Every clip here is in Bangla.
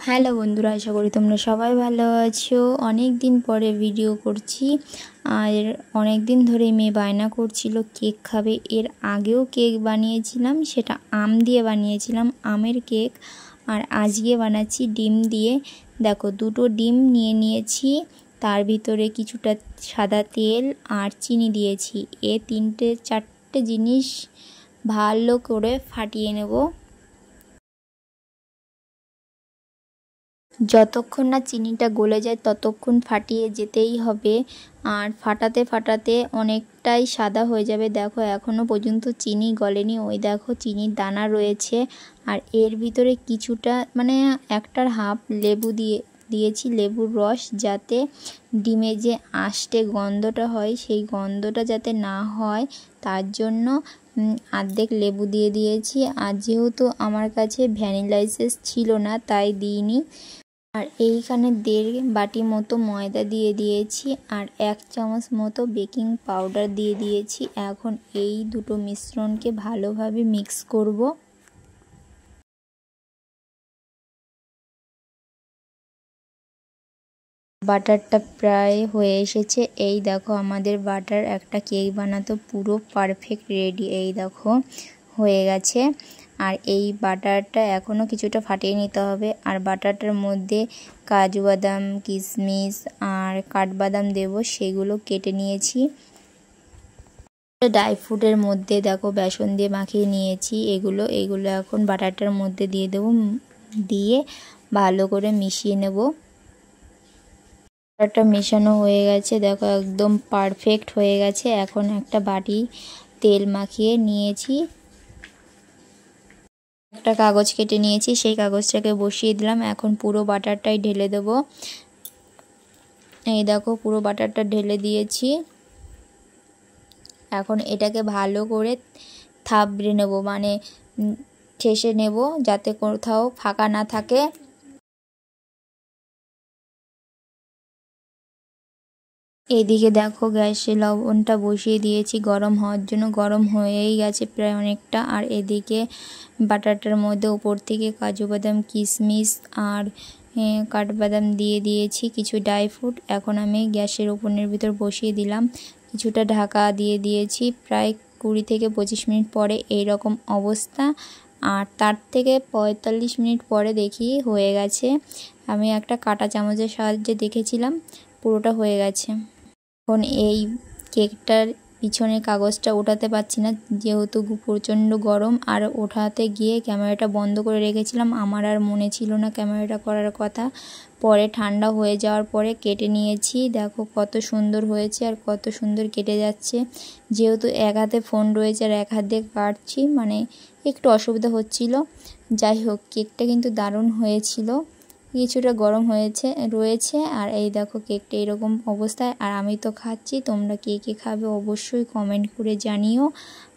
হ্যালো বন্ধুরা, আশা করি তোমরা সবাই ভালো আছো। অনেক দিন পরে ভিডিও করছি। আর অনেক দিন ধরে মেয়ে বায়না করছিল কেক খাবে। এর আগেও কেক বানিয়েছিলাম, সেটা আম দিয়ে বানিয়েছিলাম, আমের কেক। আর আজকে বানাচ্ছি ডিম দিয়ে। দেখো, দুটো ডিম নিয়ে নিয়েছি, তার ভিতরে কিছুটা সাদা তেল আর চিনি দিয়েছি। এ চারটে জিনিস ভালো করে ফাটিয়ে নেব। যতক্ষণ না চিনিটা গলে যায় ততক্ষণ ফাটিয়ে যেতেই হবে। আর ফাটাতে ফাটাতে অনেকটাই সাদা হয়ে যাবে। দেখো, এখনও পর্যন্ত চিনি গলেনি। ওই দেখো, চিনির দানা রয়েছে। আর এর ভিতরে কিছুটা একটার হাফ লেবু দিয়েছি, লেবুর রস, যাতে ডিমে যে আষ্টে গন্ধটা হয় সেই গন্ধটা যাতে না হয়, তার জন্য অর্ধেক লেবু দিয়ে দিয়েছি। আর যেহেতু আমার কাছে ভ্যানিলা এসেন্স ছিল না, তাই দিইনি। আর এইখানে 1.5 বাটি মতো ময়দা দিয়ে দিয়েছি আর 1 চামচ মতো বেকিং পাউডার দিয়ে দিয়েছি। এখন এই দুটো মিশ্রণকে ভালোভাবে মিক্স করব। বাটারটা প্রায় হয়ে এসেছে। এই দেখো, আমাদের বাটার একটা কেক বানাতো পুরো পারফেক্ট রেডি। এই দেখো, হয়ে গেছে। আর এই বাটারটা এখনও কিছুটা ফাটিয়ে নিতে হবে। আর বাটারটার মধ্যে কাজু বাদাম, কিশমিশ আর কাঠবাদাম দেব, সেগুলো কেটে নিয়েছি। ড্রাই ফ্রুটের মধ্যে দেখো বেসন দিয়ে মাখিয়ে নিয়েছি। এগুলো এখন বাটারটার মধ্যে দিয়ে দেবো, দিয়ে ভালো করে মিশিয়ে নেব। বাটারটা মেশানো হয়ে গেছে, দেখো একদম পারফেক্ট হয়ে গেছে। এখন একটা বাটি তেল মাখিয়ে নিয়েছি, একটা কাগজ কেটে নিয়েছি, সেই কাগজটাকে বসিয়ে দিলাম। এখন পুরো বাটারটাই ঢেলে দেব। এই দেখো, পুরো বাটারটা ঢেলে দিয়েছি। এখন এটাকে ভালো করে থাবড়ে নেব, ঠেসে নেব, যাতে কোথাও ফাঁকা না থাকে। এদিকে দেখো, গ্যাসে লবণটা বসিয়ে দিয়েছি গরম হওয়ার জন্য। গরম হয়েই গেছে প্রায় অনেকটা। আর এদিকে বাটারটার মধ্যে উপর থেকে কাজু বাদাম, কিশমিশ আর কাঠবাদাম দিয়ে দিয়েছি, কিছু ড্রাই ফ্রুট। এখন আমি গ্যাসের ওভেনের ভিতর বসিয়ে দিলাম, কিছুটা ঢাকা দিয়ে দিয়েছি। প্রায় 20 থেকে 25 মিনিট পরে এই রকম অবস্থা। আর তার থেকে 45 মিনিট পরে দেখি হয়ে গেছে। আমি একটা কাঁটা চামচের সাহায্যে দেখেছিলাম, পুরোটা হয়ে গেছে। এখন এই কেকটার পিছনের কাগজটা ওঠাতে পারছি না, যেহেতু প্রচণ্ড গরম। আর ওঠাতে গিয়ে ক্যামেরাটা বন্ধ করে রেখেছিলাম, আমার আর মনে ছিল না ক্যামেরাটা করার কথা। পরে ঠান্ডা হয়ে যাওয়ার পরে কেটে নিয়েছি। দেখো কত সুন্দর হয়েছে আর কত সুন্দর কেটে যাচ্ছে। যেহেতু এক হাতে ফোন রয়েছে আর এক হাত দিয়ে কাটছি, একটু অসুবিধা হচ্ছিল। যাই হোক, কেকটা কিন্তু দারুণ হয়েছিল। কিছুটা গরম রয়েছে। আর এই দেখো, কেকটা এরকম অবস্থায়। আর আমি তো খাচ্ছি, তোমরা কে কে খাবে অবশ্যই কমেন্ট করে জানিও।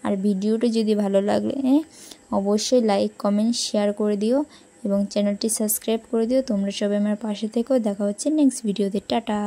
আর ভিডিওটা যদি ভালো লাগলে অবশ্যই লাইক, কমেন্ট, শেয়ার করে দিও এবং চ্যানেলটি সাবস্ক্রাইব করে দিও। তোমরা সবাই আমার পাশে থেকো। দেখা হচ্ছে নেক্সট ভিডিওতে। টাটা।